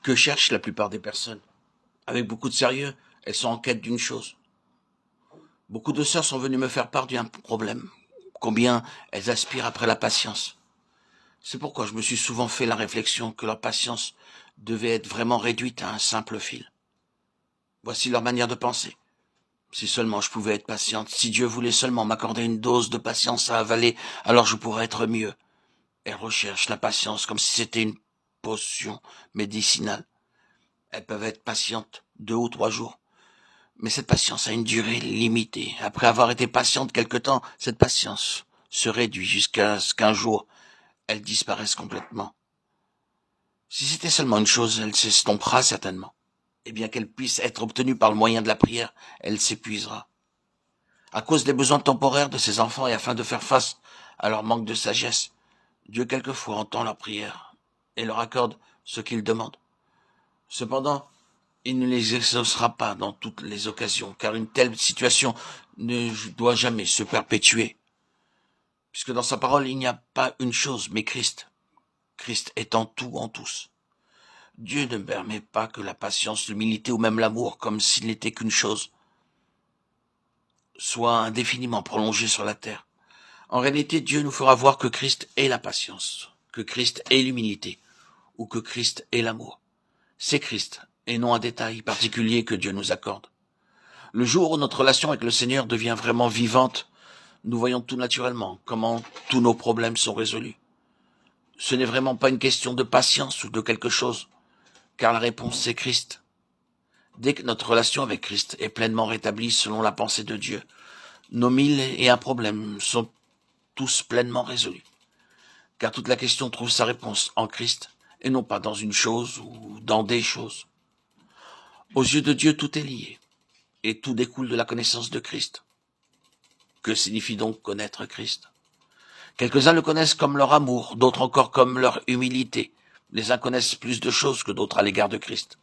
Que cherchent la plupart des personnes? Avec beaucoup de sérieux, elles sont en quête d'une chose. Beaucoup de sœurs sont venues me faire part d'un problème. Combien elles aspirent après la patience. C'est pourquoi je me suis souvent fait la réflexion que leur patience devait être vraiment réduite à un simple fil. Voici leur manière de penser. Si seulement je pouvais être patiente, si Dieu voulait seulement m'accorder une dose de patience à avaler, alors je pourrais être mieux. Elles recherchent la patience comme si c'était une potion médicinale. Elles peuvent être patientes 2 ou 3 jours. Mais cette patience a une durée limitée. Après avoir été patiente quelque temps, cette patience se réduit jusqu'à ce qu'un jour, elle disparaisse complètement. Si c'était seulement une chose, elle s'estompera certainement. Et bien qu'elle puisse être obtenue par le moyen de la prière, elle s'épuisera. À cause des besoins temporaires de ses enfants et afin de faire face à leur manque de sagesse, Dieu quelquefois entend leurs prières et leur accorde ce qu'ils demandent. Cependant, il ne les exaucera pas dans toutes les occasions, car une telle situation ne doit jamais se perpétuer, puisque dans sa parole il n'y a pas une chose, mais Christ. Christ étant tout en tous. Dieu ne permet pas que la patience, l'humilité ou même l'amour, comme s'il n'était qu'une chose, soit indéfiniment prolongé sur la terre. En réalité, Dieu nous fera voir que Christ est la patience, que Christ est l'humilité, ou que Christ est l'amour. C'est Christ, et non un détail particulier que Dieu nous accorde. Le jour où notre relation avec le Seigneur devient vraiment vivante, nous voyons tout naturellement comment tous nos problèmes sont résolus. Ce n'est vraiment pas une question de patience ou de quelque chose, car la réponse c'est Christ. Dès que notre relation avec Christ est pleinement rétablie selon la pensée de Dieu, nos 1001 problèmes sont tous pleinement résolus. Car toute la question trouve sa réponse en Christ, et non pas dans une chose ou dans des choses. Aux yeux de Dieu, tout est lié, et tout découle de la connaissance de Christ. Que signifie donc connaître Christ? Quelques-uns le connaissent comme leur amour, d'autres encore comme leur humilité. Les uns connaissent plus de choses que d'autres à l'égard de Christ.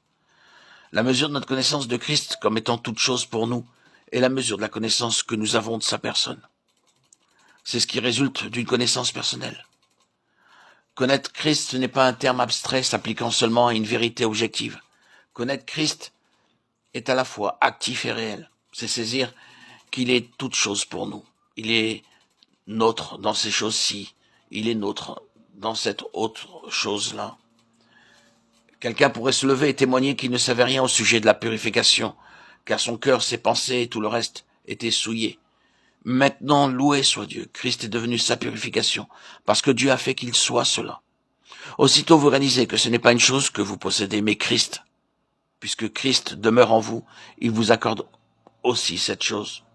La mesure de notre connaissance de Christ comme étant toute chose pour nous est la mesure de la connaissance que nous avons de sa personne. C'est ce qui résulte d'une connaissance personnelle. Connaître Christ, ce n'est pas un terme abstrait s'appliquant seulement à une vérité objective. Connaître Christ est à la fois actif et réel. C'est saisir qu'il est toute chose pour nous. Il est nôtre dans ces choses-ci. Il est nôtre dans cette autre chose-là. Quelqu'un pourrait se lever et témoigner qu'il ne savait rien au sujet de la purification, car son cœur, ses pensées et tout le reste étaient souillés. Maintenant, loué soit Dieu, Christ est devenu sa purification, parce que Dieu a fait qu'il soit cela. Aussitôt vous réalisez que ce n'est pas une chose que vous possédez, mais Christ. Puisque Christ demeure en vous, il vous accorde aussi cette chose.